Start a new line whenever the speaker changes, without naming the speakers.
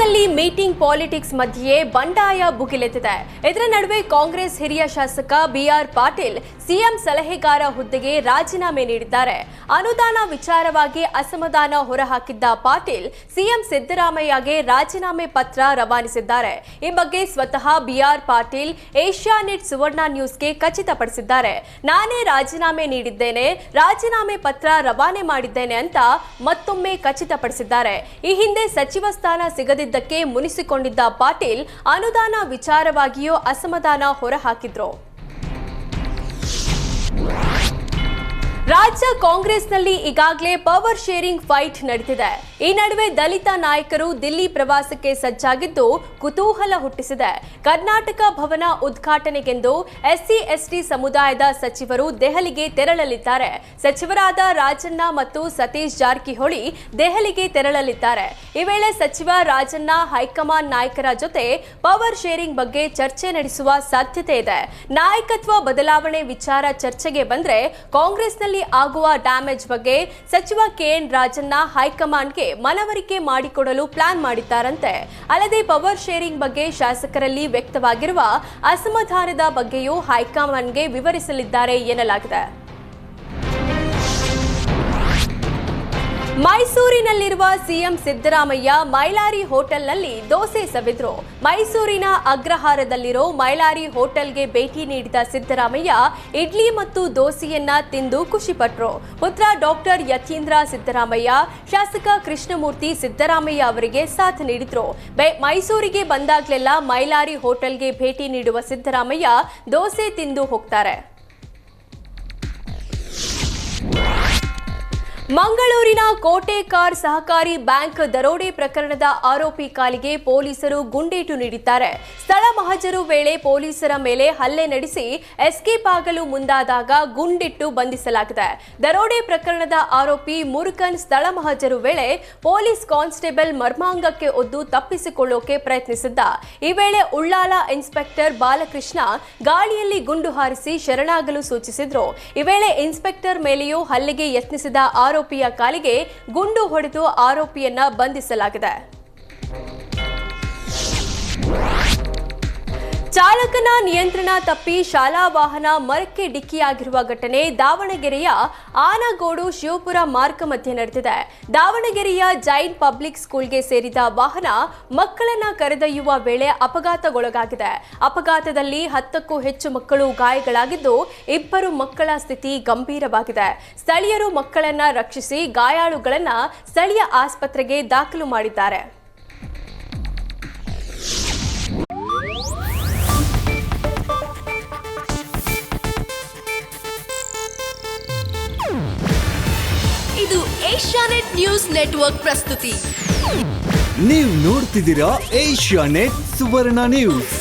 ಮಂಡ್ಯದಲ್ಲಿ meeting politics ಮಧ್ಯೆ ಬಂಡಾಯ ಭುಗಿಲೆದ್ದಿದೆ. ಇದರ ನಡುವೆ ಕಾಂಗ್ರೆಸ್ ಹಿರಿಯ ಶಾಸಕ ಬಿಆರ್ ಪಾಟೀಲ್ ಸಿಎಂ ಸಲಹೆಗಾರ ಹುದ್ದೆಗೆ ರಾಜೀನಾಮೆ ನೀಡಿದ್ದಾರೆ. ಅನುದಾನ ವಿಚಾರವಾಗಿ ಅಸಮಾಧಾನ ಹೊರಹಾಕಿದ್ದ ಪಾಟೀಲ್ ಸಿಎಂ ಸಿದ್ದರಾಮಯ್ಯಗೆ ರಾಜೀನಾಮೆ ಪತ್ರ ರವಾನಿಸಿದ್ದಾರೆ. ಈ ಬಗ್ಗೆ ಸ್ವತಃ ಬಿಆರ್ ಪಾಟೀಲ್ ಏಷ್ಯಾನೆಟ್ ಸುವರ್ಣ ನ್ಯೂಸ್ಗೆ ಖಚಿತಪಡಿಸಿದ್ದಾರೆ. ನಾನೇ ರಾಜೀನಾಮೆ ನೀಡಿದ್ದೇನೆ, ರಾಜೀನಾಮೆ ಪತ್ರ ರವಾನೆ ಮಾಡಿದ್ದೇನೆ ಅಂತ ಮತ್ತೊಮ್ಮೆ ಖಚಿತಪಡಿಸಿದ್ದಾರೆ. ಈ ಹಿಂದೆ ಸಚಿವ ಸ್ಥಾನ ಸಿಗದಿದ್ದಕ್ಕೆ ಮುನಿಸಿಕೊಂಡಿದ್ದ ಪಾಟೀಲ್ ಅನುದಾನ ವಿಚಾರವಾಗಿಯೂ ಅಸಮಾಧಾನ ಹೊರಹಾಕಿದ್ರು. ರಾಜ್ಯ ಕಾಂಗ್ರೆಸ್ನಲ್ಲಿ ಈಗಾಗಲೇ ಪವರ್ ಶೇರಿಂಗ್ ಫೈಟ್ ನಡೆದಿದೆ. ಈ ನಡುವೆ ದಲಿತ ನಾಯಕರು ದಿಲ್ಲಿ ಪ್ರವಾಸಕ್ಕೆ ಸಜ್ಜಾಗಿದ್ದು ಕುತೂಹಲ ಹುಟ್ಟಿಸಿದೆ. ಕರ್ನಾಟಕ ಭವನ ಉದ್ಘಾಟನೆಗೆಂದು ಎಸ್ಸಿ ಎಸ್ಟಿ ಸಮುದಾಯದ ಸಚಿವರು ದೆಹಲಿಗೆ ತೆರಳಲಿದ್ದಾರೆ. ಸಚಿವರಾದ ರಾಜಣ್ಣ ಮತ್ತು ಸತೀಶ್ ಜಾರಕಿಹೊಳಿ ದೆಹಲಿಗೆ ತೆರಳಲಿದ್ದಾರೆ. ಈ ವೇಳೆ ಸಚಿವ ರಾಜಣ್ಣ ಹೈಕಮಾಂಡ್ ನಾಯಕರ ಜೊತೆ ಪವರ್ ಶೇರಿಂಗ್ ಬಗ್ಗೆ ಚರ್ಚೆ ನಡೆಸುವ ಸಾಧ್ಯತೆ ಇದೆ. ನಾಯಕತ್ವ ಬದಲಾವಣೆ ವಿಚಾರ ಚರ್ಚೆಗೆ ಬಂದ್ರೆ ಕಾಂಗ್ರೆಸ್ನಲ್ಲಿ ಆಗುವ ಡ್ಯಾಮೇಜ್ ಬಗ್ಗೆ ಸಚಿವ ಕೆಎನ್ ರಾಜಣ್ಣ ಹೈಕಮಾಂಡ್ಗೆ ಮನವರಿಕೆ ಮಾಡಿಕೊಡಲು ಪ್ಲಾನ್ ಮಾಡಿದ್ದಾರಂತೆ. ಅಲ್ಲದೆ ಪವರ್ ಶೇರಿಂಗ್ ಬಗ್ಗೆ ಶಾಸಕರಲ್ಲಿ ವ್ಯಕ್ತವಾಗಿರುವ ಅಸಮಾಧಾನದ ಬಗ್ಗೆಯೂ ಹೈಕಮಾಂಡ್ಗೆ ವಿವರಿಸಲಿದ್ದಾರೆ ಎನ್ನಲಾಗಿದೆ. ಮೈಸೂರಿನಲ್ಲಿರುವ ಸಿಎಂ ಸಿದ್ದರಾಮಯ್ಯ ಮೈಲಾರಿ ಹೋಟೆಲ್ನಲ್ಲಿ ದೋಸೆ ಸವಿದ್ರು. ಮೈಸೂರಿನ ಅಗ್ರಹಾರದಲ್ಲಿರೋ ಮೈಲಾರಿ ಹೋಟೆಲ್ಗೆ ಭೇಟಿ ನೀಡಿದ ಸಿದ್ದರಾಮಯ್ಯ ಇಡ್ಲಿ ಮತ್ತು ದೋಸೆಯನ್ನ ತಿಂದು ಖುಷಿಪಟ್ರು. ಪುತ್ರ ಡಾಕ್ಟರ್ ಯತೀಂದ್ರ ಸಿದ್ದರಾಮಯ್ಯ ಶಾಸಕ ಕೃಷ್ಣಮೂರ್ತಿ ಸಿದ್ದರಾಮಯ್ಯ ಅವರಿಗೆ ಸಾಥ್ ನೀಡಿದ್ರು. ಮೈಸೂರಿಗೆ ಬಂದಾಗಲೆಲ್ಲ ಮೈಲಾರಿ ಹೋಟೆಲ್ಗೆ ಭೇಟಿ ನೀಡುವ ಸಿದ್ದರಾಮಯ್ಯ ದೋಸೆ ತಿಂದು ಹೋಗ್ತಾರೆ. ಮಂಗಳೂರಿನ ಕೋಟೆಕಾರ್ ಸಹಕಾರಿ ಬ್ಯಾಂಕ್ ದರೋಡೆ ಪ್ರಕರಣದ ಆರೋಪಿ ಕಾಲಿಗೆ ಪೊಲೀಸರು ಗುಂಡೇಟು ನೀಡಿದ್ದಾರೆ. ಸ್ಥಳ ಮಹಜರು ವೇಳೆ ಪೊಲೀಸರ ಮೇಲೆ ಹಲ್ಲೆ ನಡೆಸಿ ಎಸ್ಕೇಪ್ ಆಗಲು ಮುಂದಾದಾಗ ಗುಂಡಿಟ್ಟು ಬಂಧಿಸಲಾಗಿದೆ. ದರೋಡೆ ಪ್ರಕರಣದ ಆರೋಪಿ ಮುರುಕನ್ ಸ್ಥಳ ಮಹಜರು ವೇಳೆ ಪೊಲೀಸ್ ಕಾನ್ಸ್ಟೇಬಲ್ ಮರ್ಮಾಂಗಕ್ಕೆ ಒದ್ದು ತಪ್ಪಿಸಿಕೊಳ್ಳೋಕೆ ಪ್ರಯತ್ನಿಸಿದ್ದ. ಈ ವೇಳೆ ಉಳ್ಳಾಲ ಇನ್ಸ್ಪೆಕ್ಟರ್ ಬಾಲಕೃಷ್ಣ ಗಾಳಿಯಲ್ಲಿ ಗುಂಡು ಹಾರಿಸಿ ಶರಣಾಗಲು ಸೂಚಿಸಿದ್ರು. ಈ ವೇಳೆ ಇನ್ಸ್ಪೆಕ್ಟರ್ ಮೇಲೆಯೂ ಹಲ್ಲೆಗೆ ಯತ್ನಿಸಿದ ಆರೋಪಿಯ ಕಾಲಿಗೆ ಗುಂಡು ಹೊಡೆದು ಆರೋಪಿಯನ್ನ ಬಂಧಿಸಲಾಗಿದೆ. ಚಾಲಕನ ನಿಯಂತ್ರಣ ತಪ್ಪಿ ಶಾಲಾ ವಾಹನ ಮರಕ್ಕೆ ಡಿಕ್ಕಿಯಾಗಿರುವ ಘಟನೆ ದಾವಣಗೆರೆಯ ಆನಗೋಡು ಶಿವಪುರ ಮಾರ್ಗ ಮಧ್ಯೆ ನಡೆದಿದೆ. ದಾವಣಗೆರೆಯ ಜೈನ್ ಪಬ್ಲಿಕ್ ಸ್ಕೂಲ್ಗೆ ಸೇರಿದ ವಾಹನ ಮಕ್ಕಳನ್ನ ಕರೆದೊಯ್ಯುವ ವೇಳೆ ಅಪಘಾತಗೊಳಗಾಗಿದೆ. ಅಪಘಾತದಲ್ಲಿ 10ಕ್ಕೂ ಹೆಚ್ಚು ಮಕ್ಕಳು ಗಾಯಗಳಾಗಿದ್ದು 2 ಮಕ್ಕಳ ಸ್ಥಿತಿ ಗಂಭೀರವಾಗಿದೆ. ಸ್ಥಳೀಯರು ಮಕ್ಕಳನ್ನ ರಕ್ಷಿಸಿ ಗಾಯಾಳುಗಳನ್ನ ಸ್ಥಳೀಯ ಆಸ್ಪತ್ರೆಗೆ ದಾಖಲು ಮಾಡಿದ್ದಾರೆ.
ಇದು ಏಷ್ಯಾನೆಟ್ ನ್ಯೂಸ್ ನೆಟ್ವರ್ಕ್ ಪ್ರಸ್ತುತಿ.
ನೀವು ನೋಡ್ತಿದ್ದೀರಾ ಏಷ್ಯಾನೆಟ್ ಸುವರ್ಣ ನ್ಯೂಸ್.